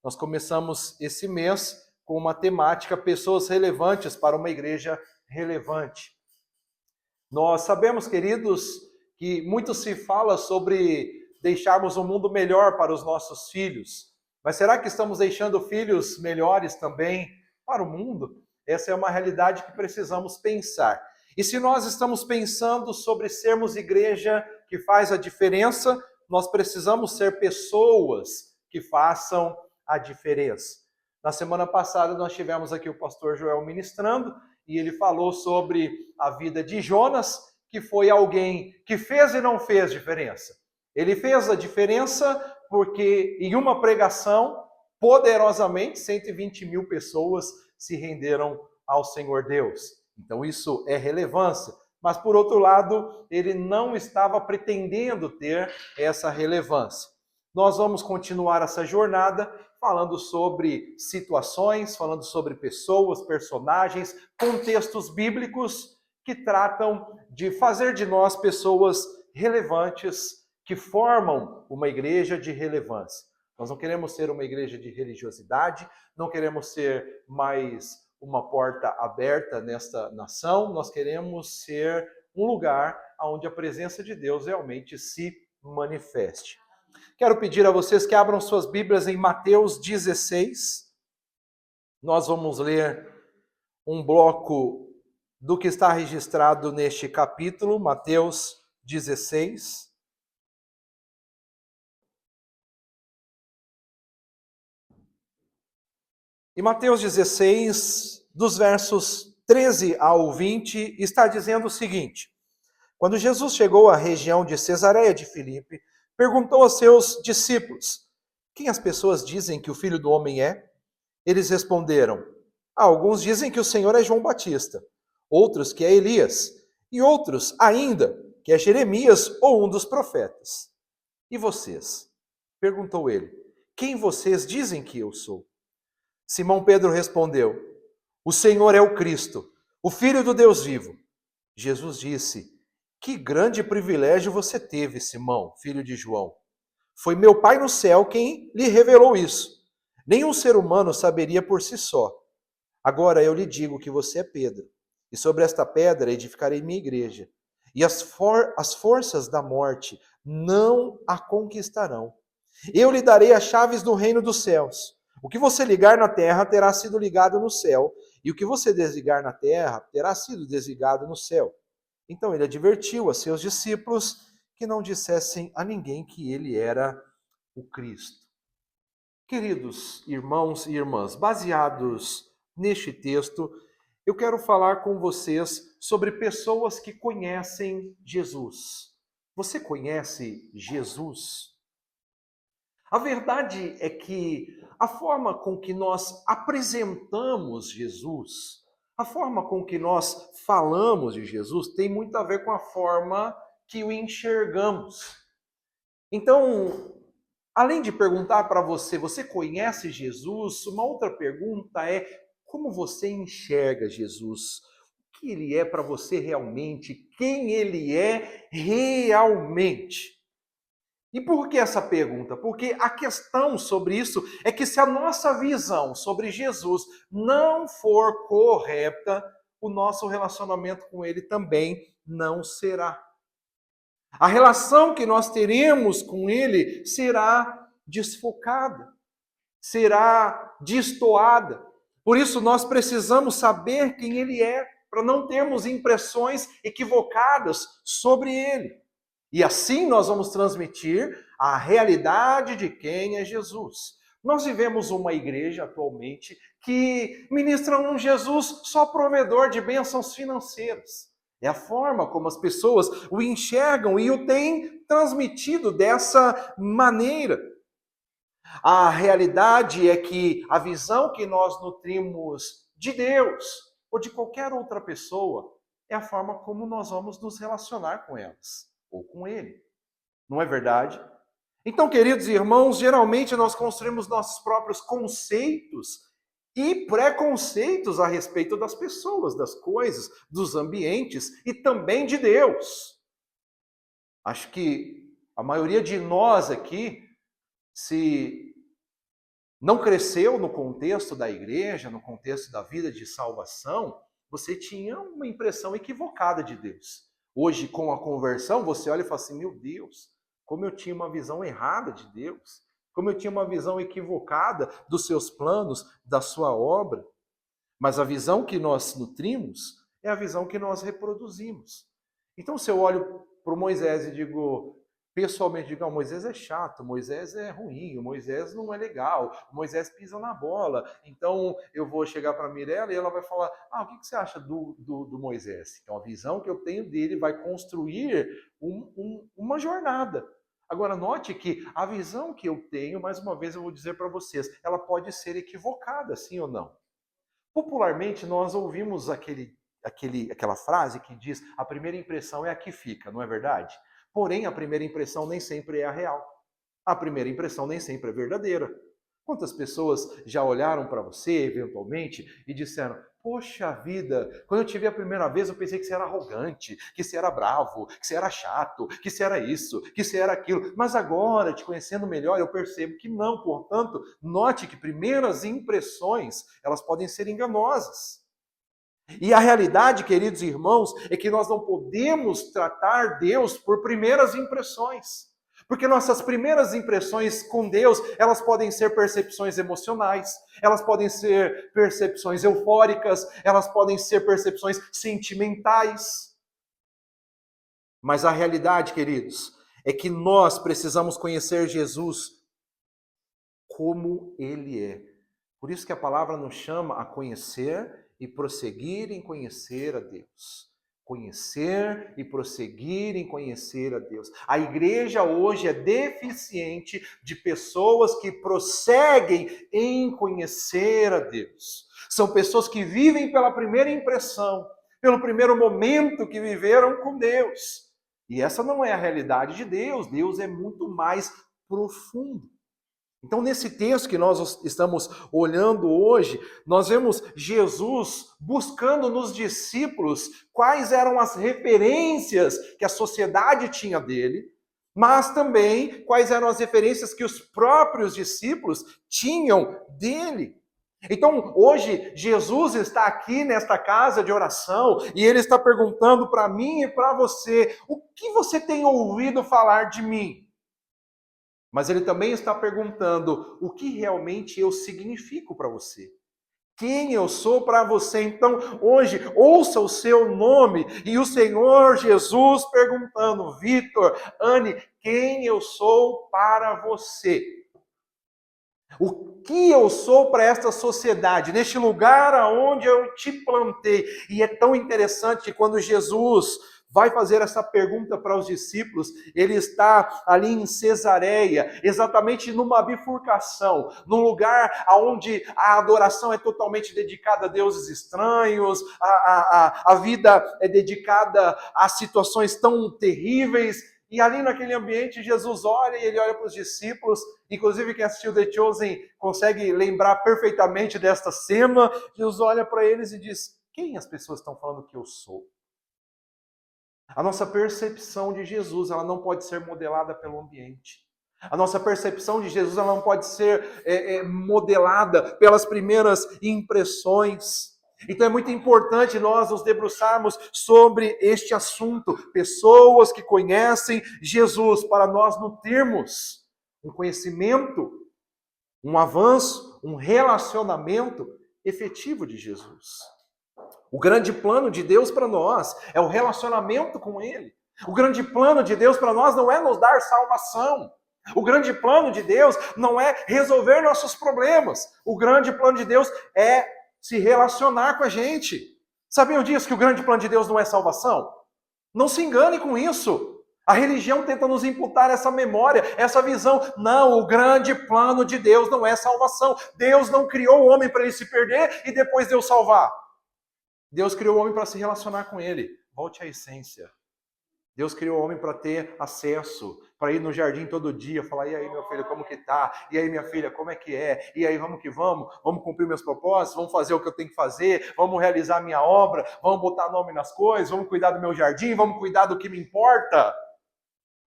Nós começamos esse mês com uma temática pessoas relevantes para uma igreja relevante. Nós sabemos, queridos, que muito se fala sobre deixarmos um mundo melhor para os nossos filhos. Mas será que estamos deixando filhos melhores também para o mundo? Essa é uma realidade que precisamos pensar. E se nós estamos pensando sobre sermos igreja que faz a diferença, nós precisamos ser pessoas que façam a diferença. Na semana passada nós tivemos aqui o pastor Joel ministrando e ele falou sobre a vida de Jonas, que foi alguém que fez e não fez diferença. Ele fez a diferença porque em uma pregação, poderosamente, 120 mil pessoas se renderam ao Senhor Deus. Então isso é relevância. Mas, por outro lado, ele não estava pretendendo ter essa relevância. Nós vamos continuar essa jornada falando sobre situações, falando sobre pessoas, personagens, contextos bíblicos que tratam de fazer de nós pessoas relevantes, que formam uma igreja de relevância. Nós não queremos ser uma igreja de religiosidade, não queremos ser mais uma porta aberta nesta nação, nós queremos ser um lugar onde a presença de Deus realmente se manifeste. Quero pedir a vocês que abram suas Bíblias em Mateus 16. Nós vamos ler um bloco do que está registrado neste capítulo, Mateus 16. E Mateus 16, dos versos 13 ao 20, está dizendo o seguinte: Quando Jesus chegou à região de Cesareia de Filipe, perguntou aos seus discípulos: Quem as pessoas dizem que o Filho do Homem é? Eles responderam: Alguns dizem que o Senhor é João Batista, outros que é Elias, e outros ainda que é Jeremias ou um dos profetas. E vocês? Perguntou ele: Quem vocês dizem que eu sou? Simão Pedro respondeu: O Senhor é o Cristo, o Filho do Deus vivo. Jesus disse: Que grande privilégio você teve, Simão, filho de João. Foi meu Pai no céu quem lhe revelou isso. Nenhum ser humano saberia por si só. Agora eu lhe digo que você é Pedro, e sobre esta pedra edificarei minha igreja, e as forças da morte não a conquistarão. Eu lhe darei as chaves do reino dos céus. O que você ligar na terra terá sido ligado no céu, e o que você desligar na terra terá sido desligado no céu. Então ele advertiu a seus discípulos que não dissessem a ninguém que ele era o Cristo. Queridos irmãos e irmãs, baseados neste texto, eu quero falar com vocês sobre pessoas que conhecem Jesus. Você conhece Jesus? A verdade é que a forma com que nós apresentamos Jesus, a forma com que nós falamos de Jesus, tem muito a ver com a forma que o enxergamos. Então, além de perguntar para você, você conhece Jesus? Uma outra pergunta é, como você enxerga Jesus? O que ele é para você realmente? Quem ele é realmente? E por que essa pergunta? Porque a questão sobre isso é que se a nossa visão sobre Jesus não for correta, o nosso relacionamento com ele também não será. A relação que nós teremos com ele será desfocada, será destoada. Por isso nós precisamos saber quem ele é, para não termos impressões equivocadas sobre ele. E assim nós vamos transmitir a realidade de quem é Jesus. Nós vivemos uma igreja atualmente que ministra um Jesus só provedor de bênçãos financeiras. É a forma como as pessoas o enxergam e o têm transmitido dessa maneira. A realidade é que a visão que nós nutrimos de Deus ou de qualquer outra pessoa é a forma como nós vamos nos relacionar com elas ou com ele. Não é verdade? Então, queridos irmãos, geralmente nós construímos nossos próprios conceitos e preconceitos a respeito das pessoas, das coisas, dos ambientes e também de Deus. Acho que a maioria de nós aqui, se não cresceu no contexto da igreja, no contexto da vida de salvação, você tinha uma impressão equivocada de Deus. Hoje, com a conversão, você olha e fala assim, meu Deus, como eu tinha uma visão errada de Deus, como eu tinha uma visão equivocada dos seus planos, da sua obra. Mas a visão que nós nutrimos é a visão que nós reproduzimos. Então, se eu olho para o Moisés e digo, pessoalmente, digo, Moisés é chato, Moisés é ruim, o Moisés não é legal, o Moisés pisa na bola. Então, eu vou chegar para a Mirella e ela vai falar, o que você acha do Moisés? Então, a visão que eu tenho dele vai construir uma jornada. Agora, note que a visão que eu tenho, mais uma vez eu vou dizer para vocês, ela pode ser equivocada, sim ou não? Popularmente, nós ouvimos aquela frase que diz a primeira impressão é a que fica, não é verdade? Porém, a primeira impressão nem sempre é a real. A primeira impressão nem sempre é verdadeira. Quantas pessoas já olharam para você, eventualmente, e disseram, poxa vida, quando eu te vi a primeira vez eu pensei que você era arrogante, que você era bravo, que você era chato, que você era isso, que você era aquilo. Mas agora, te conhecendo melhor, eu percebo que não. Portanto, note que primeiras impressões, elas podem ser enganosas. E a realidade, queridos irmãos, é que nós não podemos tratar Deus por primeiras impressões. Porque nossas primeiras impressões com Deus, elas podem ser percepções emocionais, elas podem ser percepções eufóricas, elas podem ser percepções sentimentais. Mas a realidade, queridos, é que nós precisamos conhecer Jesus como Ele é. Por isso que a palavra nos chama a conhecer e prosseguir em conhecer a Deus. Conhecer e prosseguir em conhecer a Deus. A igreja hoje é deficiente de pessoas que prosseguem em conhecer a Deus. São pessoas que vivem pela primeira impressão, pelo primeiro momento que viveram com Deus. E essa não é a realidade de Deus. Deus é muito mais profundo. Então, nesse texto que nós estamos olhando hoje, nós vemos Jesus buscando nos discípulos quais eram as referências que a sociedade tinha dele, mas também quais eram as referências que os próprios discípulos tinham dele. Então, hoje, Jesus está aqui nesta casa de oração e ele está perguntando para mim e para você: o que você tem ouvido falar de mim? Mas ele também está perguntando o que realmente eu significo para você. Quem eu sou para você. Então, hoje, ouça o seu nome e o Senhor Jesus perguntando, Vitor, Anne, quem eu sou para você? O que eu sou para esta sociedade, neste lugar aonde eu te plantei? E é tão interessante que quando Jesus vai fazer essa pergunta para os discípulos, ele está ali em Cesareia, exatamente numa bifurcação, num lugar onde a adoração é totalmente dedicada a deuses estranhos, a vida é dedicada a situações tão terríveis. E ali naquele ambiente, Jesus olha e ele olha para os discípulos. Inclusive, quem assistiu The Chosen consegue lembrar perfeitamente desta cena. Jesus olha para eles e diz: quem as pessoas estão falando que eu sou? A nossa percepção de Jesus, ela não pode ser modelada pelo ambiente. A nossa percepção de Jesus, ela não pode ser modelada pelas primeiras impressões. Então é muito importante nós nos debruçarmos sobre este assunto. Pessoas que conhecem Jesus, para nós nutrirmos um conhecimento, um avanço, um relacionamento efetivo de Jesus. O grande plano de Deus para nós é o relacionamento com Ele. O grande plano de Deus para nós não é nos dar salvação. O grande plano de Deus não é resolver nossos problemas. O grande plano de Deus é se relacionar com a gente. Sabiam disso, que o grande plano de Deus não é salvação? Não se engane com isso. A religião tenta nos imputar essa memória, essa visão. Não, o grande plano de Deus não é salvação. Deus não criou o homem para ele se perder e depois Deus salvar. Deus criou o homem para se relacionar com ele. Volte à essência. Deus criou o homem para ter acesso, para ir no jardim todo dia, falar, e aí meu filho, como que tá? E aí minha filha, como é que é? E aí vamos que vamos cumprir meus propósitos, vamos fazer o que eu tenho que fazer, vamos realizar a minha obra, vamos botar nome nas coisas, vamos cuidar do meu jardim, vamos cuidar do que me importa.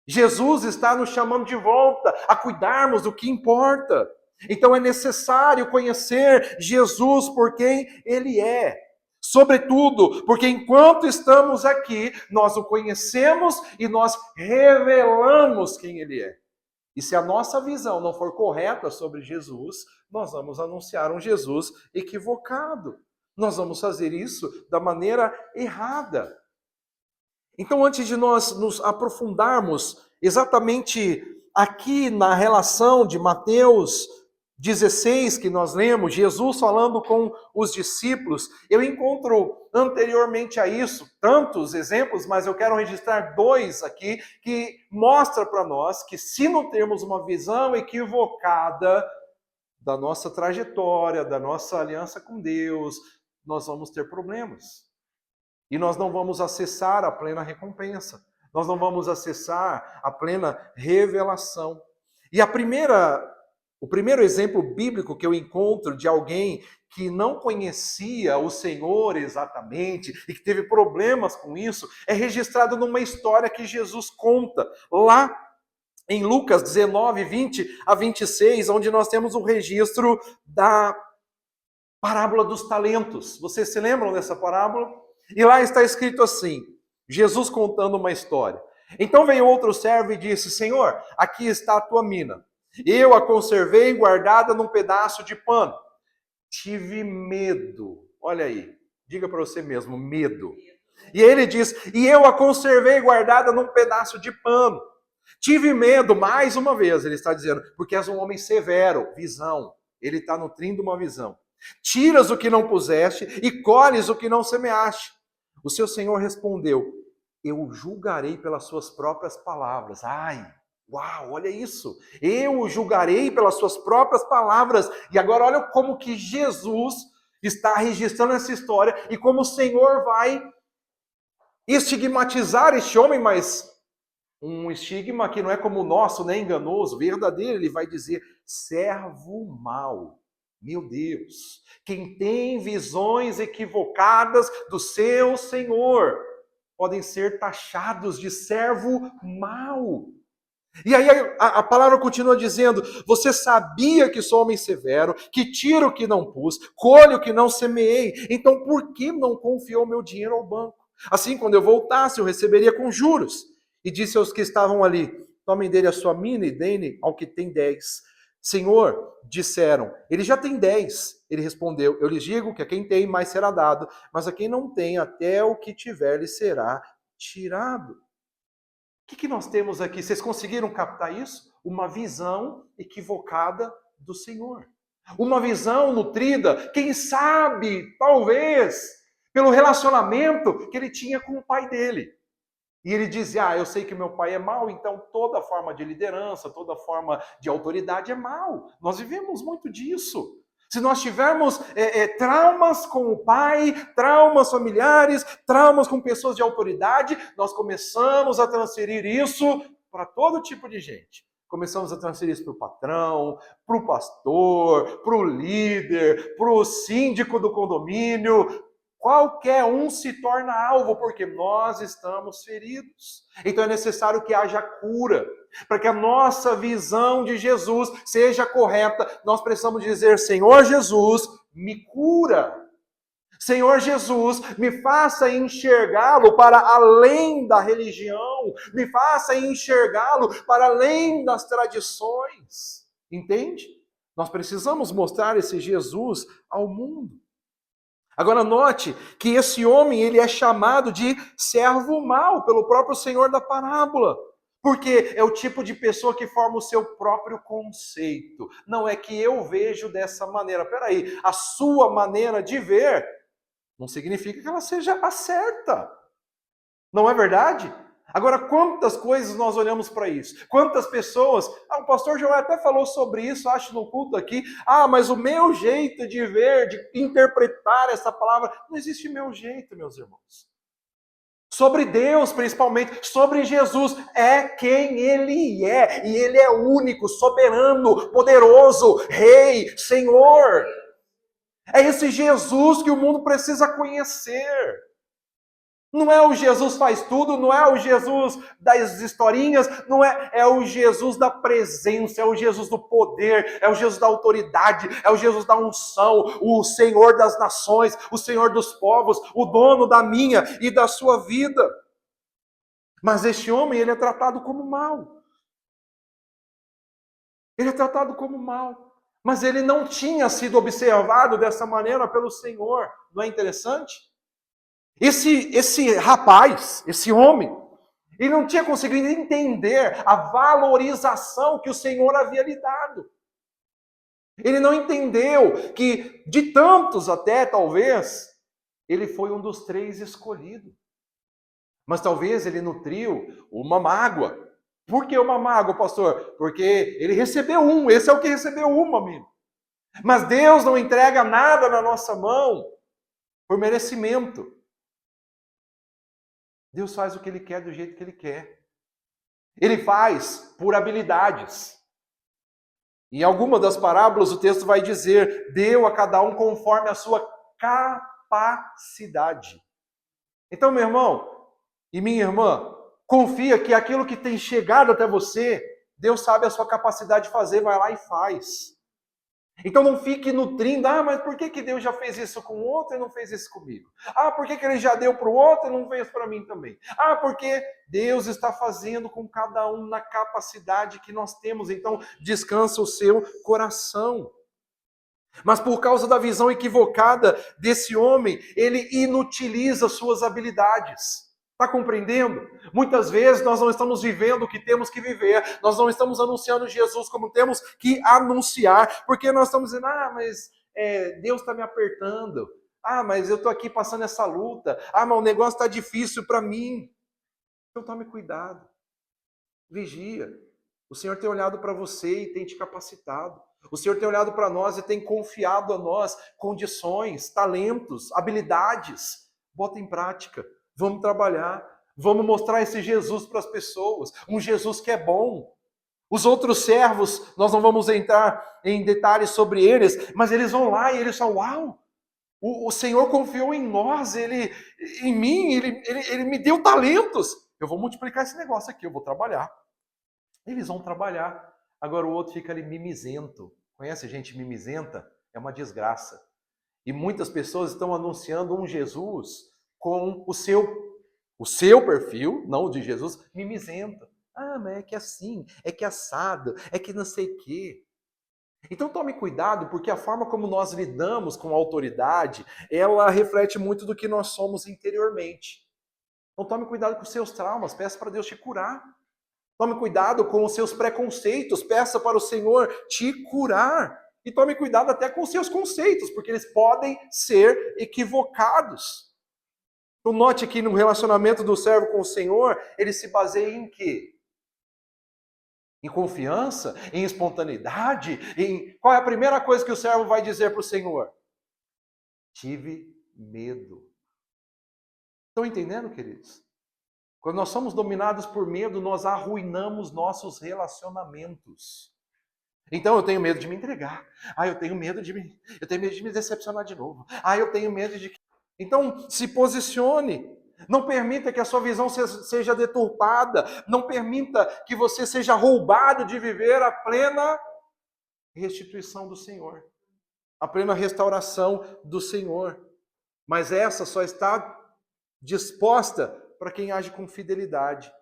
Jesus está nos chamando de volta a cuidarmos do que importa. Então é necessário conhecer Jesus por quem ele é. Sobretudo, porque enquanto estamos aqui, nós o conhecemos e nós revelamos quem ele é. E se a nossa visão não for correta sobre Jesus, nós vamos anunciar um Jesus equivocado. Nós vamos fazer isso da maneira errada. Então, antes de nós nos aprofundarmos exatamente aqui na relação de Mateus 16 que nós lemos, Jesus falando com os discípulos, eu encontro anteriormente a isso tantos exemplos, mas eu quero registrar dois aqui que mostra para nós que se não termos uma visão equivocada da nossa trajetória, da nossa aliança com Deus, nós vamos ter problemas. E nós não vamos acessar a plena recompensa. Nós não vamos acessar a plena revelação. E o primeiro exemplo bíblico que eu encontro de alguém que não conhecia o Senhor exatamente e que teve problemas com isso, é registrado numa história que Jesus conta lá em Lucas 19, 20 a 26, onde nós temos o registro da parábola dos talentos. Vocês se lembram dessa parábola? E lá está escrito assim, Jesus contando uma história. Então veio outro servo e disse, Senhor, aqui está a tua mina. Eu a conservei guardada num pedaço de pano. Tive medo. Olha aí, diga para você mesmo, medo. E ele diz, e eu a conservei guardada num pedaço de pano. Tive medo, mais uma vez, ele está dizendo, porque és um homem severo, visão. Ele está nutrindo uma visão. Tiras o que não puseste e colhes o que não semeaste. O seu senhor respondeu, eu julgarei pelas suas próprias palavras. Ai, uau, olha isso. Eu o julgarei pelas suas próprias palavras. E agora olha como que Jesus está registrando essa história e como o Senhor vai estigmatizar este homem, mas um estigma que não é como o nosso, nem enganoso, verdadeiro. Ele vai dizer, servo mau. Meu Deus, quem tem visões equivocadas do seu Senhor podem ser taxados de servo mau. E aí a palavra continua dizendo, você sabia que sou homem severo, que tiro o que não pus, colho o que não semeei, então por que não confiou meu dinheiro ao banco? Assim, quando eu voltasse, eu receberia com juros. E disse aos que estavam ali, tomem dele a sua mina e deem ao que tem 10. Senhor, disseram, ele já tem 10. Ele respondeu, eu lhes digo que a quem tem mais será dado, mas a quem não tem, até o que tiver lhe será tirado. O que nós temos aqui? Vocês conseguiram captar isso? Uma visão equivocada do Senhor. Uma visão nutrida, quem sabe, talvez, pelo relacionamento que ele tinha com o pai dele. E ele dizia, eu sei que meu pai é mau, então toda forma de liderança, toda forma de autoridade é mau. Nós vivemos muito disso. Se nós tivermos traumas com o pai, traumas familiares, traumas com pessoas de autoridade, nós começamos a transferir isso para todo tipo de gente. Começamos a transferir isso para o patrão, para o pastor, para o líder, para o síndico do condomínio. Qualquer um se torna alvo, porque nós estamos feridos. Então é necessário que haja cura. Para que a nossa visão de Jesus seja correta, nós precisamos dizer, Senhor Jesus, me cura. Senhor Jesus, me faça enxergá-lo para além da religião. Me faça enxergá-lo para além das tradições. Entende? Nós precisamos mostrar esse Jesus ao mundo. Agora note que esse homem ele é chamado de servo mau pelo próprio Senhor da parábola. Porque é o tipo de pessoa que forma o seu próprio conceito. Não é que eu vejo dessa maneira. Peraí, a sua maneira de ver não significa que ela seja a certa. Não é verdade? Agora, quantas coisas nós olhamos para isso? Quantas pessoas... o pastor João até falou sobre isso, acho, no culto aqui. Mas o meu jeito de ver, de interpretar essa palavra... Não existe meu jeito, meus irmãos. Sobre Deus, principalmente, sobre Jesus, é quem Ele é. E Ele é único, soberano, poderoso, Rei, Senhor. É esse Jesus que o mundo precisa conhecer. Não é o Jesus faz tudo, não é o Jesus das historinhas, não é, é o Jesus da presença, é o Jesus do poder, é o Jesus da autoridade, é o Jesus da unção, o Senhor das nações, o Senhor dos povos, o dono da minha e da sua vida. Mas este homem, ele é tratado como mal. Ele é tratado como mal. Mas ele não tinha sido observado dessa maneira pelo Senhor. Não é interessante? Esse rapaz, esse homem, ele não tinha conseguido entender a valorização que o Senhor havia lhe dado. Ele não entendeu que, de tantos até, talvez, ele foi um dos 3 escolhidos. Mas talvez ele nutriu uma mágoa. Por que uma mágoa, pastor? Porque ele recebeu um, esse é o que recebeu uma, amigo. Mas Deus não entrega nada na nossa mão por merecimento. Deus faz o que Ele quer do jeito que Ele quer. Ele faz por habilidades. Em alguma das parábolas o texto vai dizer, deu a cada um conforme a sua capacidade. Então, meu irmão e minha irmã, confia que aquilo que tem chegado até você, Deus sabe a sua capacidade de fazer, vai lá e faz. Então não fique nutrindo, mas por que Deus já fez isso com o outro e não fez isso comigo? Por que Ele já deu para o outro e não fez para mim também? Porque Deus está fazendo com cada um na capacidade que nós temos, então descansa o seu coração. Mas por causa da visão equivocada desse homem, ele inutiliza suas habilidades. Está compreendendo? Muitas vezes nós não estamos vivendo o que temos que viver, nós não estamos anunciando Jesus como temos que anunciar, porque nós estamos dizendo, mas Deus está me apertando, mas eu estou aqui passando essa luta, mas o negócio está difícil para mim. Então tome cuidado, vigia. O Senhor tem olhado para você e tem te capacitado. O Senhor tem olhado para nós e tem confiado a nós condições, talentos, habilidades. Bota em prática. Vamos trabalhar, vamos mostrar esse Jesus para as pessoas, um Jesus que é bom. Os outros servos, nós não vamos entrar em detalhes sobre eles, mas eles vão lá e eles falam, uau, o Senhor confiou em nós, em mim, ele me deu talentos. Eu vou multiplicar esse negócio aqui, eu vou trabalhar. Eles vão trabalhar. Agora o outro fica ali mimizento. Conhece gente mimizenta? É uma desgraça. E muitas pessoas estão anunciando um Jesus com o seu perfil, não o de Jesus, mimizento. Mas é que assim, é que assado, é que não sei o quê. Então tome cuidado, porque a forma como nós lidamos com a autoridade, ela reflete muito do que nós somos interiormente. Então tome cuidado com os seus traumas, peça para Deus te curar. Tome cuidado com os seus preconceitos, peça para o Senhor te curar. E tome cuidado até com os seus conceitos, porque eles podem ser equivocados. Então note que no relacionamento do servo com o Senhor, ele se baseia em quê? Em confiança, em espontaneidade, Qual é a primeira coisa que o servo vai dizer para o Senhor? Tive medo. Estão entendendo, queridos? Quando nós somos dominados por medo, nós arruinamos nossos relacionamentos. Então eu tenho medo de me entregar. Eu tenho medo de me decepcionar de novo. Eu tenho medo de... Então se posicione. Não permita que a sua visão seja deturpada. Não permita que você seja roubado de viver a plena restituição do Senhor. A plena restauração do Senhor. Mas essa só está disposta para quem age com fidelidade.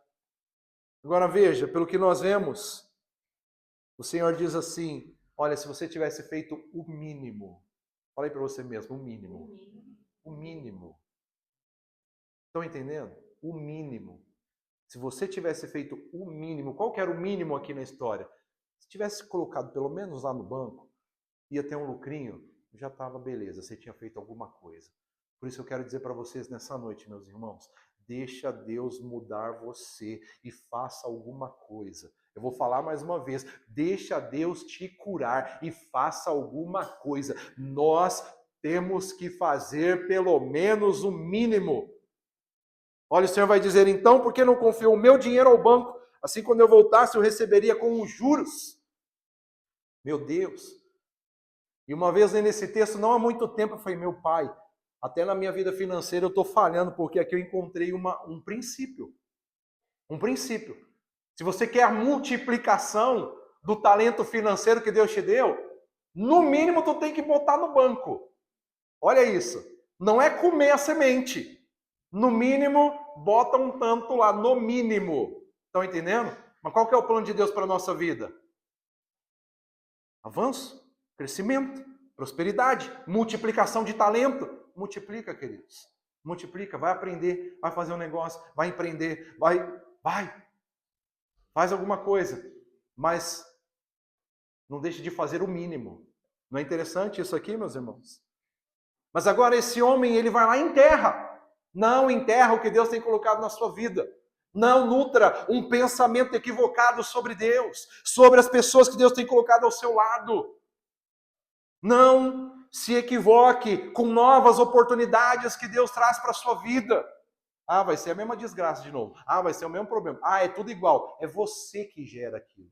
Agora veja, pelo que nós vemos, o Senhor diz assim, olha, se você tivesse feito o mínimo, fala aí para você mesmo, o mínimo. O mínimo. Estão entendendo? O mínimo. Se você tivesse feito o mínimo, qual que era o mínimo aqui na história? Se tivesse colocado pelo menos lá no banco, ia ter um lucrinho, já estava beleza, você tinha feito alguma coisa. Por isso eu quero dizer para vocês nessa noite, meus irmãos, deixa Deus mudar você e faça alguma coisa. Eu vou falar mais uma vez, deixa Deus te curar e faça alguma coisa. Nós temos que fazer pelo menos o mínimo. Olha, o Senhor vai dizer, então, por que não confiou o meu dinheiro ao banco? Assim, quando eu voltasse, eu receberia com os juros. Meu Deus! E uma vez lendo esse texto, não há muito tempo, eu falei, meu pai, Até na minha vida financeira eu estou falhando, porque aqui eu encontrei um princípio. Um princípio. Se você quer a multiplicação do talento financeiro que Deus te deu, no mínimo tu tem que botar no banco. Olha isso. Não é comer a semente. No mínimo, bota um tanto lá, no mínimo. Estão entendendo? Mas qual que é o plano de Deus para a nossa vida? Avanço, crescimento, prosperidade, multiplicação de talento. Multiplica, queridos. Multiplica, vai aprender, vai fazer um negócio, vai empreender, vai. Faz alguma coisa. Mas não deixe de fazer o mínimo. Não é interessante isso aqui, meus irmãos? Mas agora esse homem, ele vai lá e enterra. Não enterra o que Deus tem colocado na sua vida. Não nutra um pensamento equivocado sobre Deus, sobre as pessoas que Deus tem colocado ao seu lado. Não se equivoque com novas oportunidades que Deus traz para a sua vida. Ah, vai ser a mesma desgraça de novo. Ah, vai ser o mesmo problema. Ah, é tudo igual. É você que gera aquilo.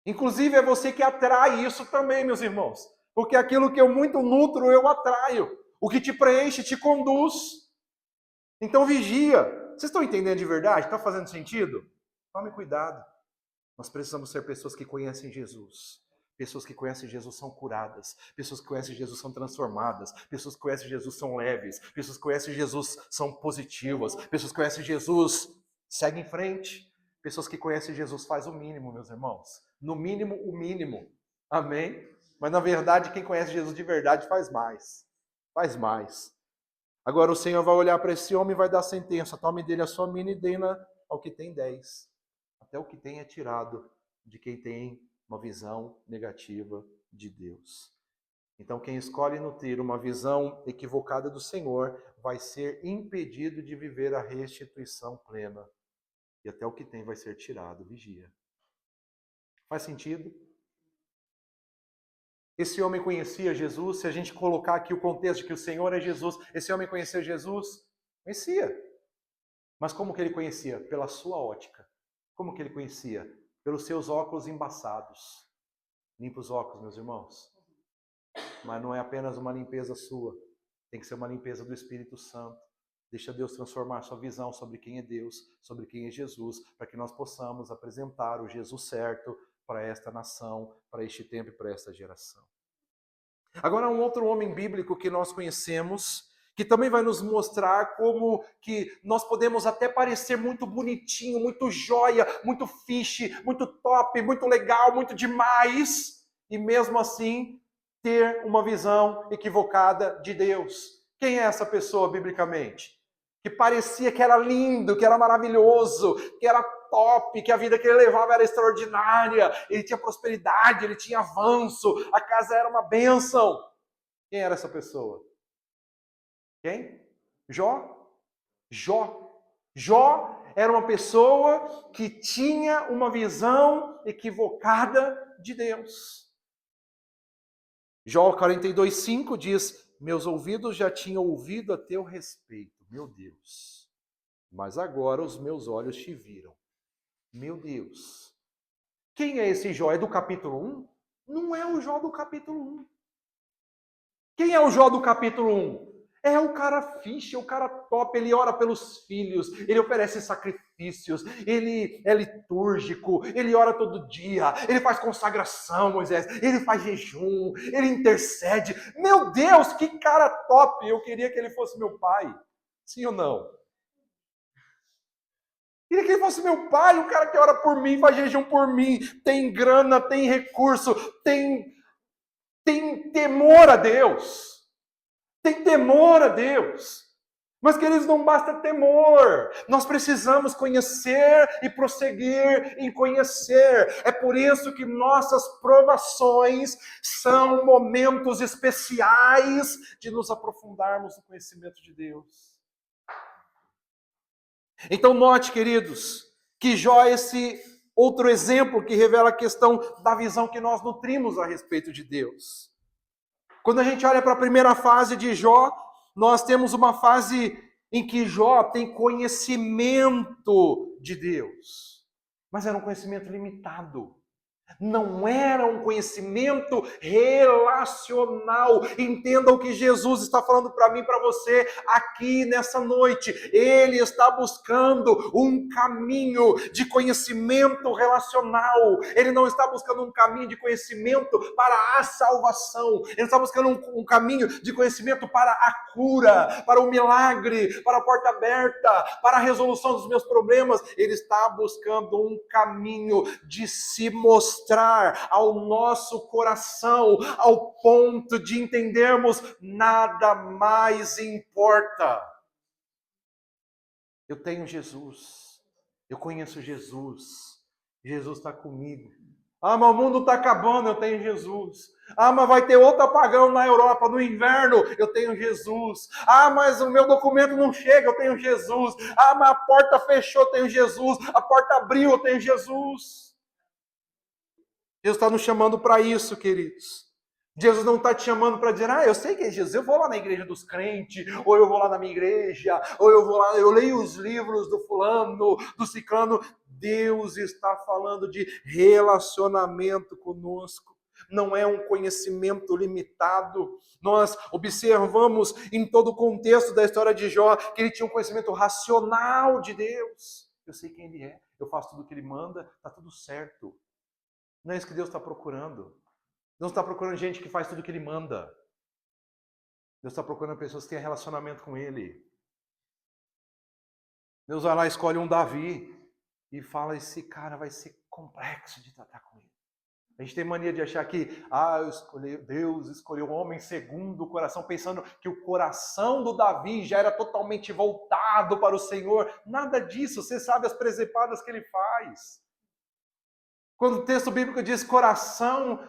Inclusive, é você que atrai isso também, meus irmãos. Porque aquilo que eu muito nutro, eu atraio. O que te preenche, te conduz. Então, vigia. Vocês estão entendendo de verdade? Está fazendo sentido? Tome cuidado. Nós precisamos ser pessoas que conhecem Jesus. Pessoas que conhecem Jesus são curadas. Pessoas que conhecem Jesus são transformadas. Pessoas que conhecem Jesus são leves. Pessoas que conhecem Jesus são positivas. Pessoas que conhecem Jesus seguem em frente. Pessoas que conhecem Jesus faz o mínimo, meus irmãos. No mínimo, o mínimo. Amém? Mas na verdade, quem conhece Jesus de verdade faz mais. Faz mais. Agora o Senhor vai olhar para esse homem e vai dar sentença. Tome dele a sua mina e dê-na ao que tem 10. Até o que tem é tirado de quem tem uma visão negativa de Deus. Então quem escolhe nutrir uma visão equivocada do Senhor vai ser impedido de viver a restituição plena. E até o que tem vai ser tirado. Vigia. Faz sentido? Esse homem conhecia Jesus. Se a gente colocar aqui o contexto de que o Senhor é Jesus, esse homem conhecia Jesus? Conhecia. Mas como que ele conhecia? Pela sua ótica. Como que ele conhecia? Pelos seus óculos embaçados. Limpa os óculos, meus irmãos. Mas não é apenas uma limpeza sua. Tem que ser uma limpeza do Espírito Santo. Deixa Deus transformar sua visão sobre quem é Deus, sobre quem é Jesus, para que nós possamos apresentar o Jesus certo para esta nação, para este tempo e para esta geração. Agora, um outro homem bíblico que nós conhecemos, que também vai nos mostrar como que nós podemos até parecer muito bonitinho, muito joia, muito fiche, muito top, muito legal, muito demais, e mesmo assim ter uma visão equivocada de Deus. Quem é essa pessoa biblicamente? Que parecia que era lindo, que era maravilhoso, que era top, que a vida que ele levava era extraordinária, ele tinha prosperidade, ele tinha avanço, a casa era uma bênção. Quem era essa pessoa? Quem? Jó. Jó era uma pessoa que tinha uma visão equivocada de Deus. Jó 42:5 diz: meus ouvidos já tinham ouvido a teu respeito, meu Deus, mas agora os meus olhos te viram. Meu Deus. Quem é esse Jó? É do capítulo 1? Não é o Jó do capítulo 1. Quem é o Jó do capítulo 1? É o cara fixe, o cara top, ele ora pelos filhos, ele oferece sacrifícios, ele é litúrgico, ele ora todo dia, ele faz consagração, Moisés, ele faz jejum, ele intercede. Meu Deus, que cara top! Eu queria que ele fosse meu pai. Sim ou não? Queria que ele fosse meu pai, um cara que ora por mim, faz jejum por mim, tem grana, tem recurso, tem temor a Deus. Tem temor a Deus. Mas, queridos, não basta temor. Nós precisamos conhecer e prosseguir em conhecer. É por isso que nossas provações são momentos especiais de nos aprofundarmos no conhecimento de Deus. Então, note, queridos, que Jó é esse outro exemplo que revela a questão da visão que nós nutrimos a respeito de Deus. Quando a gente olha para a primeira fase de Jó, nós temos uma fase em que Jó tem conhecimento de Deus. Mas era um conhecimento limitado. Não era um conhecimento relacional. Entenda o que Jesus está falando para mim e para você aqui nessa noite. Ele está buscando um caminho de conhecimento relacional. Ele não está buscando um caminho de conhecimento para a salvação. Ele está buscando um caminho de conhecimento para a cura, para o milagre, para a porta aberta, para a resolução dos meus problemas. Ele está buscando um caminho de se mostrar ao nosso coração, ao ponto de entendermos nada mais importa. Eu tenho Jesus, eu conheço Jesus, Jesus está comigo. Ah, mas o mundo está acabando, eu tenho Jesus. Ah, mas vai ter outro apagão na Europa no inverno, eu tenho Jesus. Ah, mas o meu documento não chega, eu tenho Jesus. Ah, mas a porta fechou, eu tenho Jesus. A porta abriu, eu tenho Jesus. Deus está nos chamando para isso, queridos. Jesus não está te chamando para dizer, eu sei que é Jesus, eu vou lá na igreja dos crentes, ou eu vou lá na minha igreja, ou eu vou lá, eu leio os livros do fulano, do ciclano. Deus está falando de relacionamento conosco. Não é um conhecimento limitado. Nós observamos em todo o contexto da história de Jó que ele tinha um conhecimento racional de Deus. Eu sei quem ele é, eu faço tudo o que ele manda, está tudo certo. Não é isso que Deus está procurando. Deus está procurando gente que faz tudo o que Ele manda. Deus está procurando pessoas que têm relacionamento com Ele. Deus vai lá, escolhe um Davi e fala, esse cara vai ser complexo de tratar com ele. A gente tem mania de achar que Deus escolheu o homem segundo o coração, pensando que o coração do Davi já era totalmente voltado para o Senhor. Nada disso, você sabe as presepadas que ele faz. Quando o texto bíblico diz coração,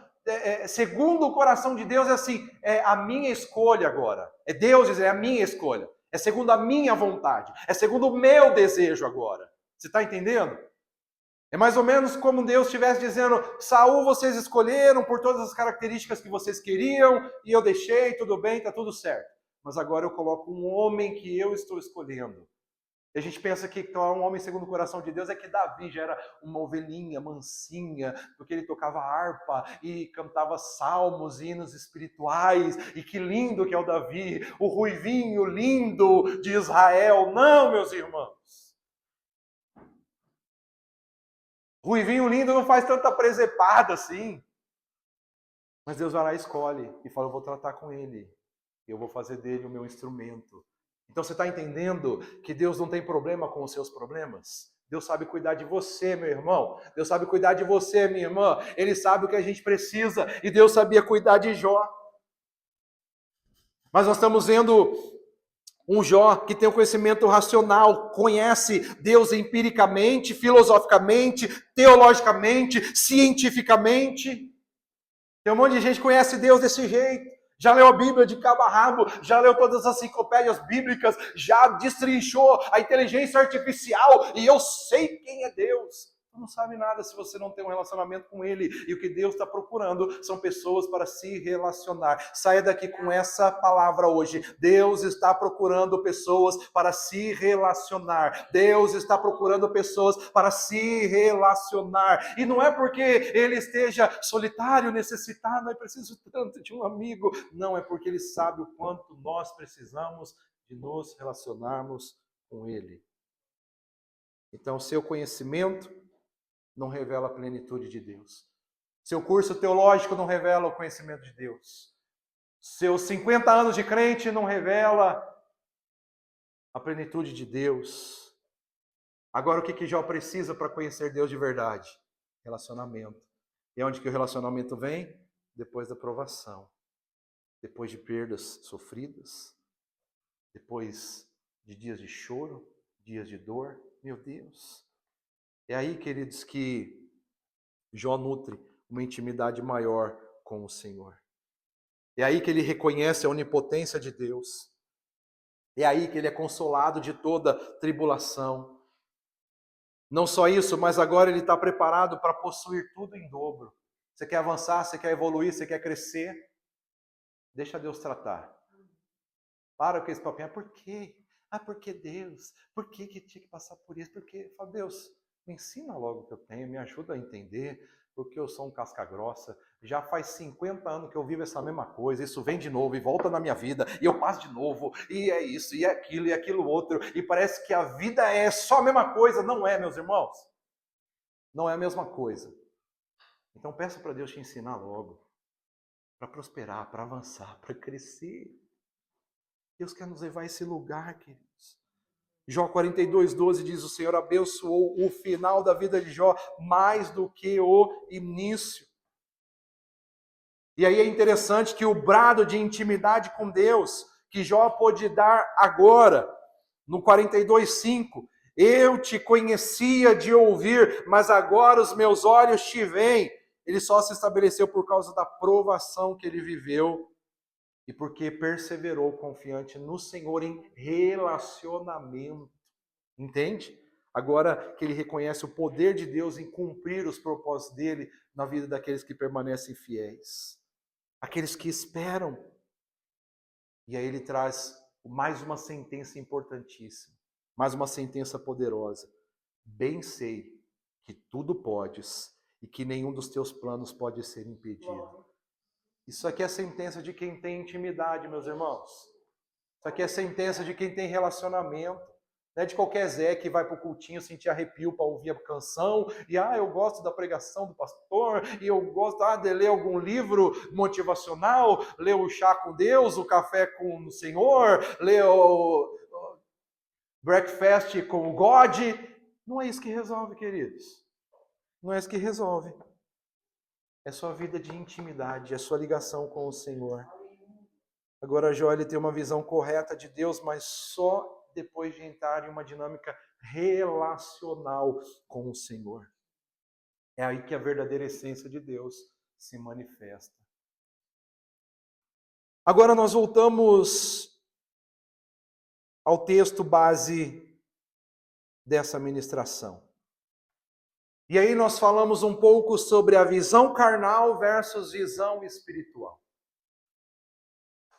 segundo o coração de Deus, é assim, é a minha escolha agora. É Deus dizer, é a minha escolha. É segundo a minha vontade. É segundo o meu desejo agora. Você está entendendo? É mais ou menos como Deus estivesse dizendo, Saul vocês escolheram por todas as características que vocês queriam, e eu deixei, tudo bem, está tudo certo. Mas agora eu coloco um homem que eu estou escolhendo. E a gente pensa que um homem segundo o coração de Deus é que Davi já era uma ovelhinha mansinha, porque ele tocava harpa e cantava salmos, hinos espirituais, e que lindo que é o Davi, o ruivinho lindo de Israel. Não, meus irmãos. Ruivinho lindo não faz tanta presepada assim. Mas Deus vai lá e escolhe, e fala, eu vou tratar com ele, eu vou fazer dele o meu instrumento. Então você está entendendo que Deus não tem problema com os seus problemas? Deus sabe cuidar de você, meu irmão. Deus sabe cuidar de você, minha irmã. Ele sabe o que a gente precisa. E Deus sabia cuidar de Jó. Mas nós estamos vendo um Jó que tem um conhecimento racional, conhece Deus empiricamente, filosoficamente, teologicamente, cientificamente. Tem um monte de gente que conhece Deus desse jeito. Já leu a Bíblia de cabo a rabo, já leu todas as enciclopédias bíblicas, já destrinchou a inteligência artificial e eu sei quem é Deus. Você não sabe nada se você não tem um relacionamento com Ele. E o que Deus está procurando são pessoas para se relacionar. Saia daqui com essa palavra hoje. Deus está procurando pessoas para se relacionar. Deus está procurando pessoas para se relacionar. E não é porque Ele esteja solitário, necessitado, eu preciso tanto de um amigo. Não, é porque Ele sabe o quanto nós precisamos de nos relacionarmos com Ele. Então, seu conhecimento não revela a plenitude de Deus. Seu curso teológico não revela o conhecimento de Deus. Seus 50 anos de crente não revela a plenitude de Deus. Agora, o que Jó precisa para conhecer Deus de verdade? Relacionamento. E onde que o relacionamento vem? Depois da provação. Depois de perdas sofridas. Depois de dias de choro, dias de dor. Meu Deus. É aí, queridos, que Jó nutre uma intimidade maior com o Senhor. É aí que ele reconhece a onipotência de Deus. É aí que ele é consolado de toda tribulação. Não só isso, mas agora ele está preparado para possuir tudo em dobro. Você quer avançar, você quer evoluir, você quer crescer? Deixa Deus tratar. Para com esse papinho. Por quê? Porque Deus. Por que tinha que passar por isso? Porque, fala, Deus, me ensina logo o que eu tenho, me ajuda a entender. porque eu sou um casca grossa, já faz 50 anos que eu vivo essa mesma coisa, isso vem de novo e volta na minha vida, e eu passo de novo, e é isso, e aquilo outro, e parece que a vida é só a mesma coisa. Não é, meus irmãos. Não é a mesma coisa. Então peça para Deus te ensinar logo, para prosperar, para avançar, para crescer. Deus quer nos levar a esse lugar, queridos. Jó 42:12 diz: o Senhor abençoou o final da vida de Jó mais do que o início. E aí é interessante que o brado de intimidade com Deus que Jó pôde dar agora, no 42:5, eu te conhecia de ouvir, mas agora os meus olhos te veem. Ele só se estabeleceu por causa da provação que ele viveu e porque perseverou confiante no Senhor em relacionamento. Entende? Agora que ele reconhece o poder de Deus em cumprir os propósitos dele na vida daqueles que permanecem fiéis, aqueles que esperam. E aí ele traz mais uma sentença importantíssima, mais uma sentença poderosa. Bem sei que tudo podes e que nenhum dos teus planos pode ser impedido. Isso aqui é a sentença de quem tem intimidade, meus irmãos. Isso aqui é a sentença de quem tem relacionamento. Não é de qualquer Zé que vai para o cultinho sentir arrepio para ouvir a canção, e eu gosto da pregação do pastor, e eu gosto de ler algum livro motivacional, ler o chá com Deus, o café com o Senhor, ler o breakfast com o God. Não é isso que resolve, queridos. Não é isso que resolve. É sua vida de intimidade, é sua ligação com o Senhor. Agora Jó ele tem uma visão correta de Deus, mas só depois de entrar em uma dinâmica relacional com o Senhor. É aí que a verdadeira essência de Deus se manifesta. Agora nós voltamos ao texto base dessa ministração. E aí nós falamos um pouco sobre a visão carnal versus visão espiritual.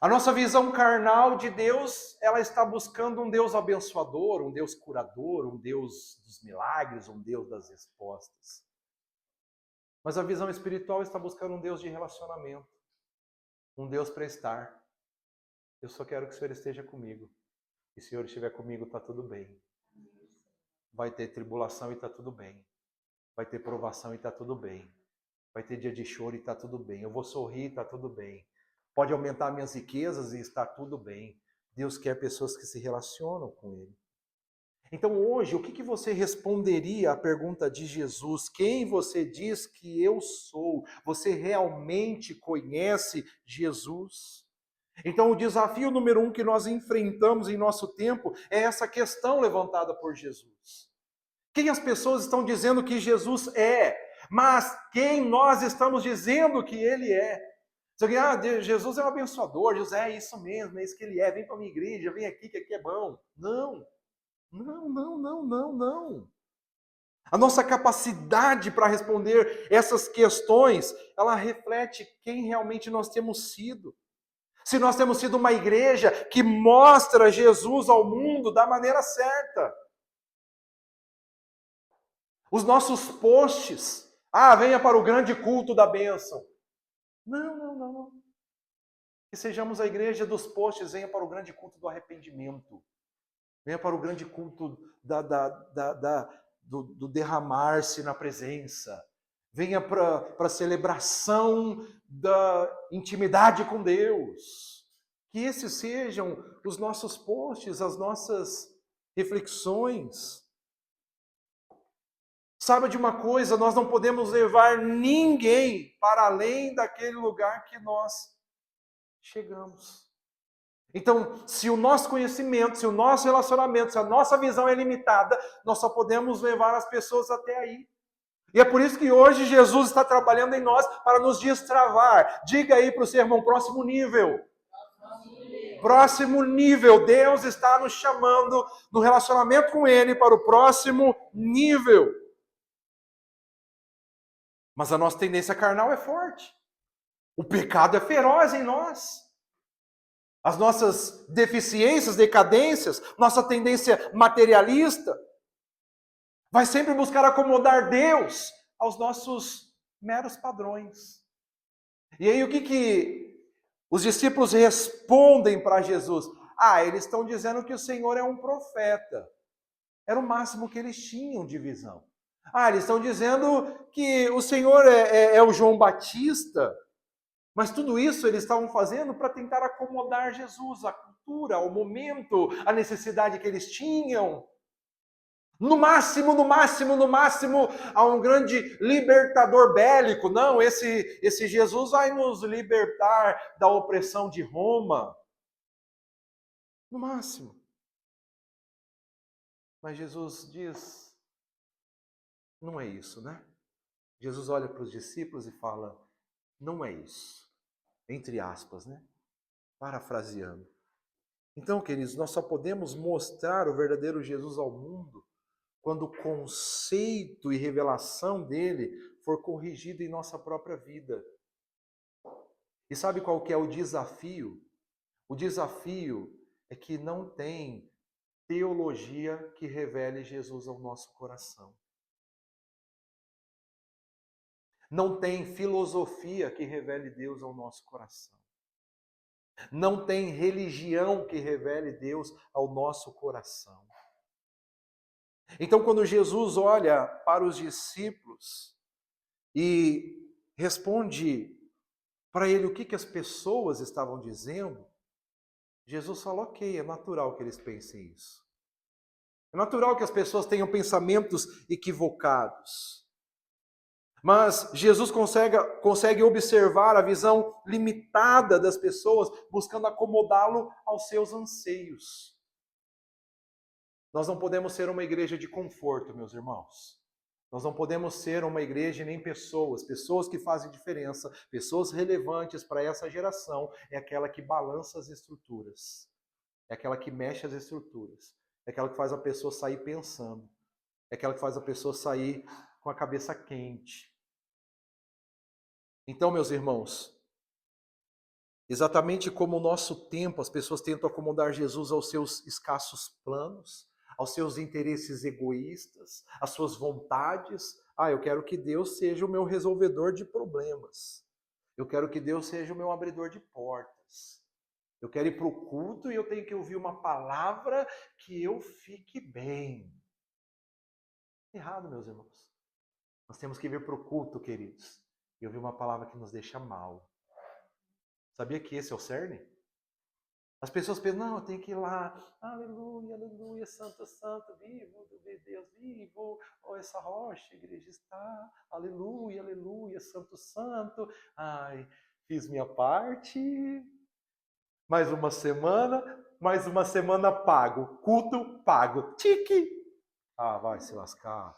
A nossa visão carnal de Deus, ela está buscando um Deus abençoador, um Deus curador, um Deus dos milagres, um Deus das respostas. Mas a visão espiritual está buscando um Deus de relacionamento, um Deus para estar. Eu só quero que o Senhor esteja comigo. E se o Senhor estiver comigo, está tudo bem. Vai ter tribulação e está tudo bem. Vai ter provação e está tudo bem. Vai ter dia de choro e está tudo bem. Eu vou sorrir e está tudo bem. Pode aumentar minhas riquezas e está tudo bem. Deus quer pessoas que se relacionam com Ele. Então hoje, o que você responderia à pergunta de Jesus? Quem você diz que eu sou? Você realmente conhece Jesus? Então o desafio número 1 que nós enfrentamos em nosso tempo é essa questão levantada por Jesus. Quem as pessoas estão dizendo que Jesus é, mas quem nós estamos dizendo que Ele é? Jesus é um abençoador, Jesus é isso mesmo, é isso que Ele é, vem para a minha igreja, vem aqui que aqui é bom. Não. A nossa capacidade para responder essas questões, ela reflete quem realmente nós temos sido. Se nós temos sido uma igreja que mostra Jesus ao mundo da maneira certa. Os nossos posts, venha para o grande culto da bênção. Não. Que sejamos a igreja dos posts, venha para o grande culto do arrependimento. Venha para o grande culto do derramar-se na presença. Venha para a celebração da intimidade com Deus. Que esses sejam os nossos posts, as nossas reflexões. Saiba de uma coisa, nós não podemos levar ninguém para além daquele lugar que nós chegamos. Então, se o nosso conhecimento, se o nosso relacionamento, se a nossa visão é limitada, nós só podemos levar as pessoas até aí. E é por isso que hoje Jesus está trabalhando em nós para nos destravar. Diga aí para o seu irmão, próximo nível. Próximo nível. Deus está nos chamando no relacionamento com Ele para o próximo nível. Mas a nossa tendência carnal é forte. O pecado é feroz em nós. As nossas deficiências, decadências, nossa tendência materialista, vai sempre buscar acomodar Deus aos nossos meros padrões. E aí o que os discípulos respondem para Jesus? Eles estão dizendo que o Senhor é um profeta. Era o máximo que eles tinham de visão. Eles estão dizendo que o Senhor é o João Batista. Mas tudo isso eles estavam fazendo para tentar acomodar Jesus, a cultura, o momento, a necessidade que eles tinham. No máximo, há um grande libertador bélico. Não, esse Jesus vai nos libertar da opressão de Roma. No máximo. Mas Jesus diz, não é isso, né? Jesus olha para os discípulos e fala, não é isso. Entre aspas, né? Parafraseando. Então, queridos, nós só podemos mostrar o verdadeiro Jesus ao mundo quando o conceito e revelação dele for corrigido em nossa própria vida. E sabe qual que é o desafio? O desafio é que não tem teologia que revele Jesus ao nosso coração. Não tem filosofia que revele Deus ao nosso coração. Não tem religião que revele Deus ao nosso coração. Então, quando Jesus olha para os discípulos e responde para ele o que as pessoas estavam dizendo, Jesus fala, ok, é natural que eles pensem isso. É natural que as pessoas tenham pensamentos equivocados. Mas Jesus consegue observar a visão limitada das pessoas, buscando acomodá-lo aos seus anseios. Nós não podemos ser uma igreja de conforto, meus irmãos. Nós não podemos ser uma igreja nem pessoas que fazem diferença, pessoas relevantes para essa geração, é aquela que balança as estruturas, é aquela que mexe as estruturas, é aquela que faz a pessoa sair pensando, é aquela que faz a pessoa sair com a cabeça quente. Então, meus irmãos, exatamente como o nosso tempo, as pessoas tentam acomodar Jesus aos seus escassos planos, aos seus interesses egoístas, às suas vontades. Eu quero que Deus seja o meu resolvedor de problemas. Eu quero que Deus seja o meu abridor de portas. Eu quero ir para o culto e eu tenho que ouvir uma palavra que eu fique bem. Errado, meus irmãos. Nós temos que vir para o culto, queridos, e ouvir uma palavra que nos deixa mal. Sabia que esse é o cerne? As pessoas pensam, não, eu tenho que ir lá, aleluia, aleluia, santo, santo, vivo, Deus vivo, essa rocha, a igreja está, aleluia, aleluia, santo, santo, fiz minha parte, mais uma semana pago, culto pago, tique, vai se lascar.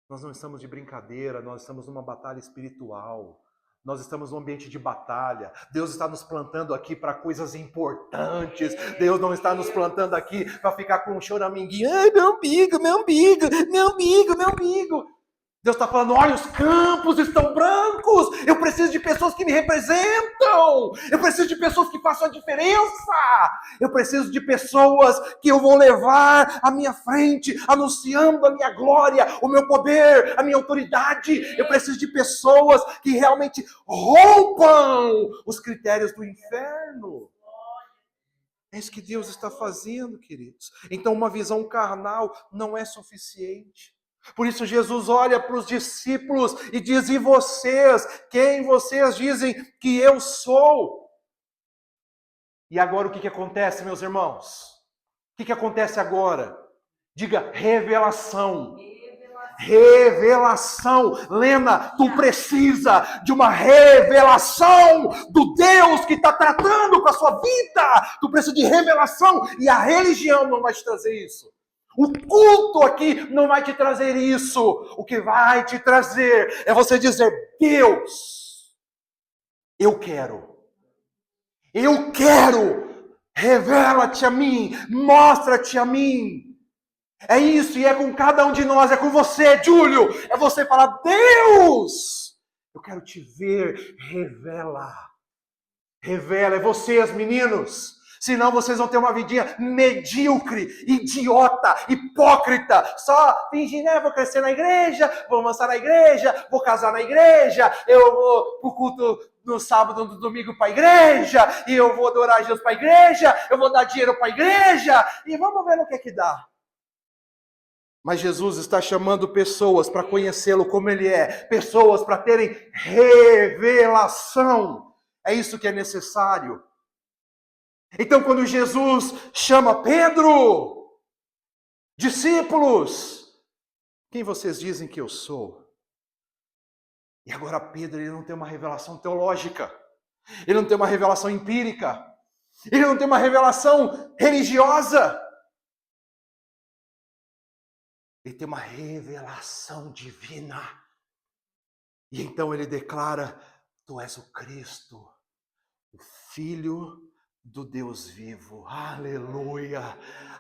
Nós não estamos de brincadeira, nós estamos numa batalha espiritual. Nós estamos num ambiente de batalha. Deus está nos plantando aqui para coisas importantes. Deus não está nos plantando aqui para ficar com um choraminguinho. Ai, meu umbigo, meu umbigo, meu umbigo, meu umbigo. Deus está falando, olha, os campos estão brancos. Eu preciso de pessoas que me representam. Eu preciso de pessoas que façam a diferença. Eu preciso de pessoas que eu vou levar à minha frente, anunciando a minha glória, o meu poder, a minha autoridade. Eu preciso de pessoas que realmente rompam os critérios do inferno. É isso que Deus está fazendo, queridos. Então, uma visão carnal não é suficiente. Por isso Jesus olha para os discípulos e diz, e vocês? Quem vocês dizem que eu sou? E agora o que acontece, meus irmãos? O que acontece agora? Diga, revelação. Revelação. Lena, tu precisa de uma revelação do Deus que está tratando com a sua vida. Tu precisa de revelação e a religião não vai te trazer isso. O culto aqui não vai te trazer isso. O que vai te trazer é você dizer, Deus, eu quero, revela-te a mim, mostra-te a mim. É isso, e é com cada um de nós, é com você, Júlio. É você falar, Deus, eu quero te ver, revela. Revela, é vocês, meninos. Senão vocês vão ter uma vidinha medíocre, idiota, hipócrita, só fingir, né? Vou crescer na igreja, vou avançar na igreja, vou casar na igreja, eu vou pro culto no sábado, no domingo para a igreja, e eu vou adorar Jesus para a igreja, eu vou dar dinheiro para a igreja, e vamos ver no que dá. Mas Jesus está chamando pessoas para conhecê-lo como ele é, pessoas para terem revelação. É isso que é necessário. Então, quando Jesus chama Pedro, discípulos, quem vocês dizem que eu sou? E agora Pedro, ele não tem uma revelação teológica, ele não tem uma revelação empírica, ele não tem uma revelação religiosa. Ele tem uma revelação divina. E então ele declara: tu és o Cristo, o Filho do Deus vivo. Aleluia!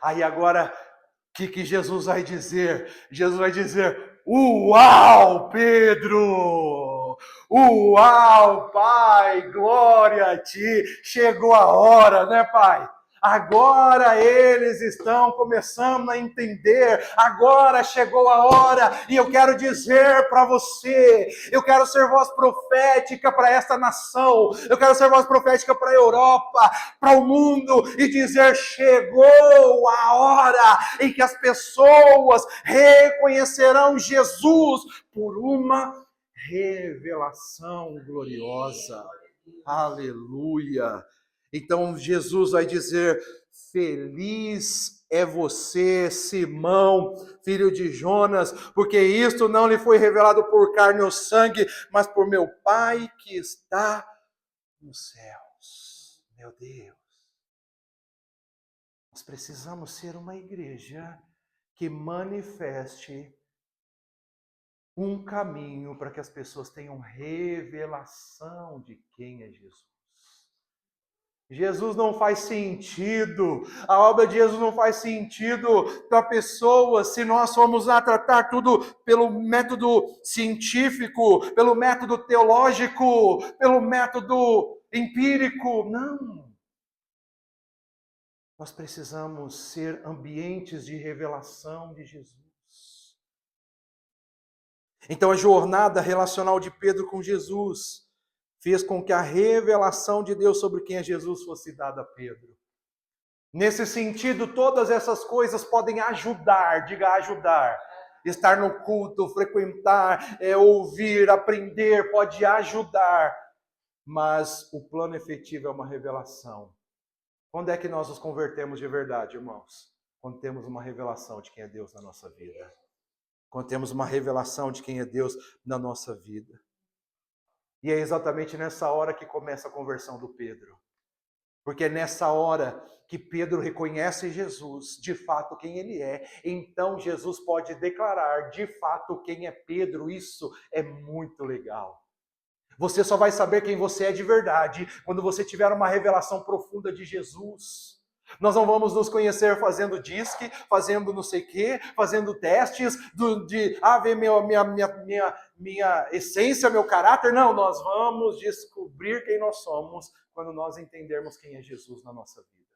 Aí agora, o que Jesus vai dizer? Jesus vai dizer: uau, Pedro! Uau, Pai! Glória a ti! Chegou a hora, né, Pai? Agora eles estão começando a entender, agora chegou a hora, e eu quero dizer para você, eu quero ser voz profética para esta nação, eu quero ser voz profética para a Europa, para o mundo, e dizer: chegou a hora em que as pessoas reconhecerão Jesus por uma revelação gloriosa. Aleluia! Então Jesus vai dizer: feliz é você, Simão, filho de Jonas, porque isto não lhe foi revelado por carne ou sangue, mas por meu Pai que está nos céus. Meu Deus, nós precisamos ser uma igreja que manifeste um caminho para que as pessoas tenham revelação de quem é Jesus. Jesus não faz sentido, a obra de Jesus não faz sentido para pessoas se nós formos lá tratar tudo pelo método científico, pelo método teológico, pelo método empírico. Não. Nós precisamos ser ambientes de revelação de Jesus. Então a jornada relacional de Pedro com Jesus fez com que a revelação de Deus sobre quem é Jesus fosse dada a Pedro. Nesse sentido, todas essas coisas podem ajudar, diga ajudar. Estar no culto, frequentar, ouvir, aprender, pode ajudar. Mas o plano efetivo é uma revelação. Quando é que nós nos convertemos de verdade, irmãos? Quando temos uma revelação de quem é Deus na nossa vida. Quando temos uma revelação de quem é Deus na nossa vida. E é exatamente nessa hora que começa a conversão do Pedro. Porque é nessa hora que Pedro reconhece Jesus, de fato quem ele é. Então Jesus pode declarar de fato quem é Pedro. Isso é muito legal. Você só vai saber quem você é de verdade quando você tiver uma revelação profunda de Jesus. Nós não vamos nos conhecer fazendo disque, fazendo não sei o quê, fazendo testes ver minha essência, meu caráter. Não, nós vamos descobrir quem nós somos quando nós entendermos quem é Jesus na nossa vida.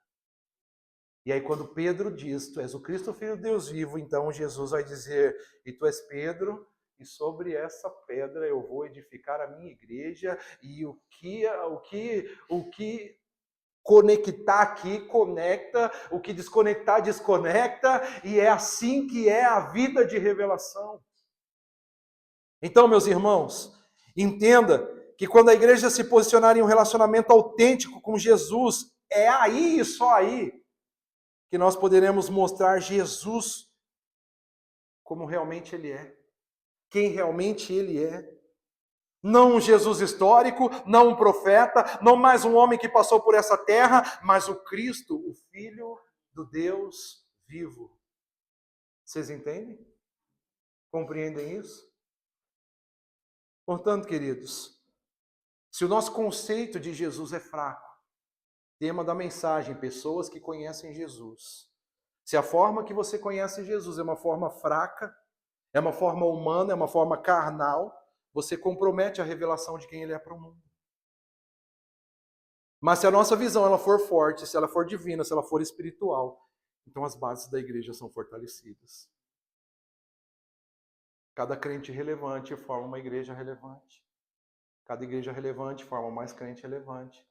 E aí quando Pedro diz: tu és o Cristo, Filho de Deus vivo, então Jesus vai dizer: e tu és Pedro, e sobre essa pedra eu vou edificar a minha igreja, e o que conectar aqui, conecta, o que desconectar, desconecta, e é assim que é a vida de revelação. Então, meus irmãos, entenda que quando a igreja se posicionar em um relacionamento autêntico com Jesus, é aí e só aí que nós poderemos mostrar Jesus como realmente ele é, quem realmente ele é. Não um Jesus histórico, não um profeta, não mais um homem que passou por essa terra, mas o Cristo, o Filho do Deus vivo. Vocês entendem? Compreendem isso? Portanto, queridos, se o nosso conceito de Jesus é fraco, tema da mensagem, pessoas que conhecem Jesus. Se a forma que você conhece Jesus é uma forma fraca, é uma forma humana, é uma forma carnal, você compromete a revelação de quem ele é para o mundo. Mas se a nossa visão ela for forte, se ela for divina, se ela for espiritual, então as bases da igreja são fortalecidas. Cada crente relevante forma uma igreja relevante. Cada igreja relevante forma mais crente relevante.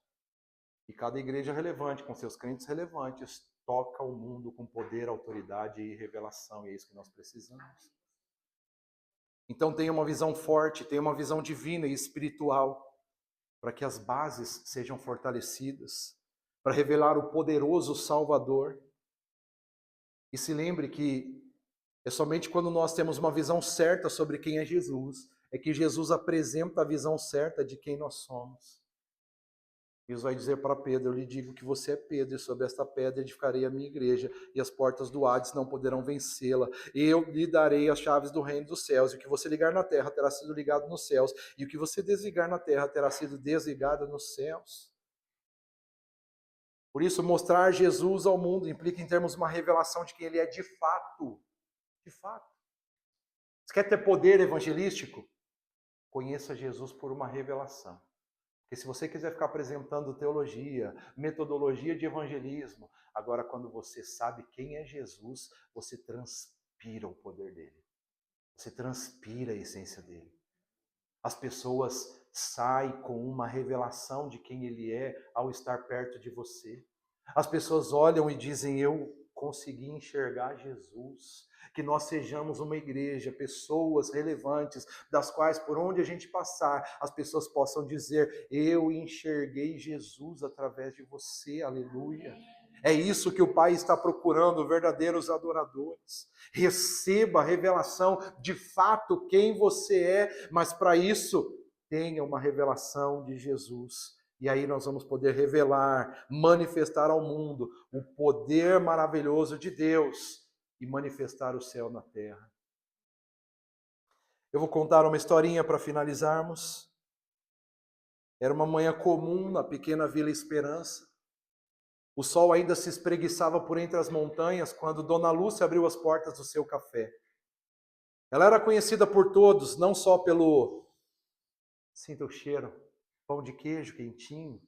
E cada igreja relevante, com seus crentes relevantes, toca o mundo com poder, autoridade e revelação. E é isso que nós precisamos. Então tenha uma visão forte, tenha uma visão divina e espiritual, para que as bases sejam fortalecidas, para revelar o poderoso Salvador. E se lembre que é somente quando nós temos uma visão certa sobre quem é Jesus, é que Jesus apresenta a visão certa de quem nós somos. Jesus vai dizer para Pedro: eu lhe digo que você é Pedro, e sobre esta pedra edificarei a minha igreja, e as portas do Hades não poderão vencê-la. Eu lhe darei as chaves do reino dos céus, e o que você ligar na terra terá sido ligado nos céus, e o que você desligar na terra terá sido desligado nos céus. Por isso, mostrar Jesus ao mundo implica em termos uma revelação de quem ele é de fato. De fato. Você quer ter poder evangelístico? Conheça Jesus por uma revelação. Porque se você quiser ficar apresentando teologia, metodologia de evangelismo, agora quando você sabe quem é Jesus, você transpira o poder dele. Você transpira a essência dele. As pessoas saem com uma revelação de quem ele é ao estar perto de você. As pessoas olham e dizem: eu consegui enxergar Jesus. Que nós sejamos uma igreja, pessoas relevantes, das quais por onde a gente passar, as pessoas possam dizer: eu enxerguei Jesus através de você, aleluia. É isso que o Pai está procurando, verdadeiros adoradores. Receba a revelação de fato quem você é, mas para isso tenha uma revelação de Jesus. E aí nós vamos poder revelar, manifestar ao mundo o poder maravilhoso de Deus e manifestar o céu na terra. Eu vou contar uma historinha para finalizarmos. Era uma manhã comum na pequena Vila Esperança. O sol ainda se espreguiçava por entre as montanhas quando Dona Lúcia abriu as portas do seu café. Ela era conhecida por todos, não só pelo, sinta o cheiro, pão de queijo quentinho,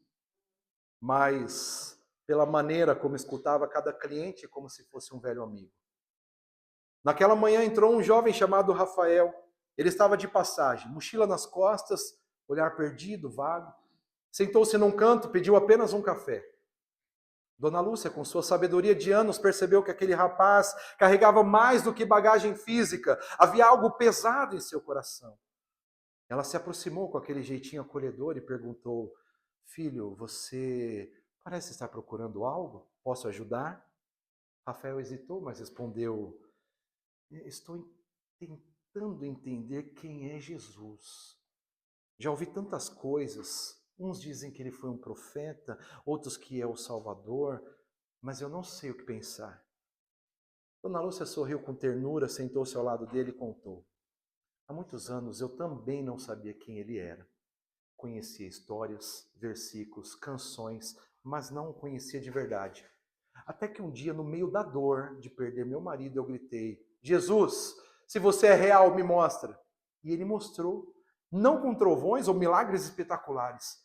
mas pela maneira como escutava cada cliente como se fosse um velho amigo. Naquela manhã entrou um jovem chamado Rafael. Ele estava de passagem, mochila nas costas, olhar perdido, vago. Sentou-se num canto, pediu apenas um café. Dona Lúcia, com sua sabedoria de anos, percebeu que aquele rapaz carregava mais do que bagagem física. Havia algo pesado em seu coração. Ela se aproximou com aquele jeitinho acolhedor e perguntou: filho, você parece estar procurando algo? Posso ajudar? Rafael hesitou, mas respondeu: estou tentando entender quem é Jesus. Já ouvi tantas coisas. Uns dizem que ele foi um profeta, outros que é o Salvador, mas eu não sei o que pensar. Dona Lúcia sorriu com ternura, sentou-se ao lado dele e contou: há muitos anos eu também não sabia quem ele era. Conhecia histórias, versículos, canções, mas não o conhecia de verdade. Até que um dia, no meio da dor de perder meu marido, eu gritei: Jesus, se você é real, me mostra. E ele mostrou, não com trovões ou milagres espetaculares,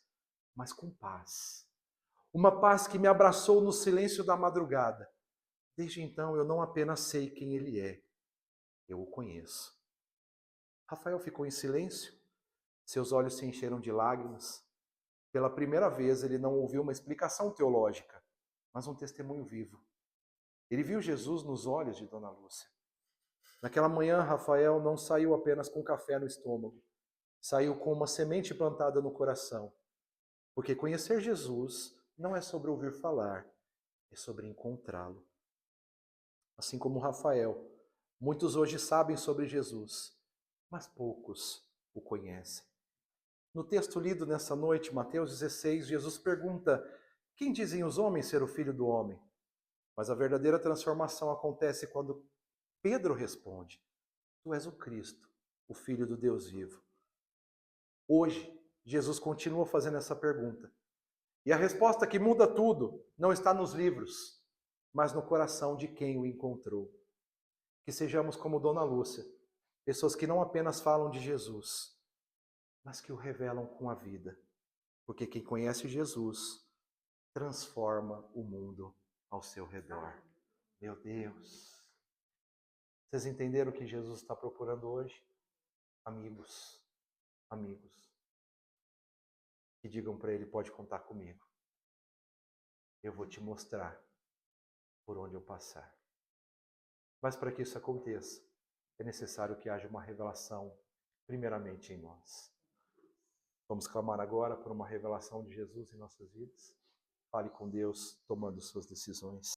mas com paz. Uma paz que me abraçou no silêncio da madrugada. Desde então, eu não apenas sei quem ele é, eu o conheço. Rafael ficou em silêncio, seus olhos se encheram de lágrimas. Pela primeira vez, ele não ouviu uma explicação teológica, mas um testemunho vivo. Ele viu Jesus nos olhos de Dona Lúcia. Naquela manhã, Rafael não saiu apenas com café no estômago, saiu com uma semente plantada no coração. Porque conhecer Jesus não é sobre ouvir falar, é sobre encontrá-lo. Assim como Rafael, muitos hoje sabem sobre Jesus, mas poucos o conhecem. No texto lido nessa noite, Mateus 16, Jesus pergunta: quem dizem os homens ser o Filho do Homem? Mas a verdadeira transformação acontece quando Pedro responde: tu és o Cristo, o Filho do Deus vivo. Hoje, Jesus continua fazendo essa pergunta. E a resposta que muda tudo não está nos livros, mas no coração de quem o encontrou. Que sejamos como Dona Lúcia, pessoas que não apenas falam de Jesus, mas que o revelam com a vida. Porque quem conhece Jesus transforma o mundo ao seu redor. Meu Deus! Vocês entenderam o que Jesus está procurando hoje? Amigos, amigos, que digam para ele, pode contar comigo. Eu vou te mostrar por onde eu passar. Mas para que isso aconteça, é necessário que haja uma revelação, primeiramente em nós. Vamos clamar agora por uma revelação de Jesus em nossas vidas. Fale com Deus, tomando suas decisões.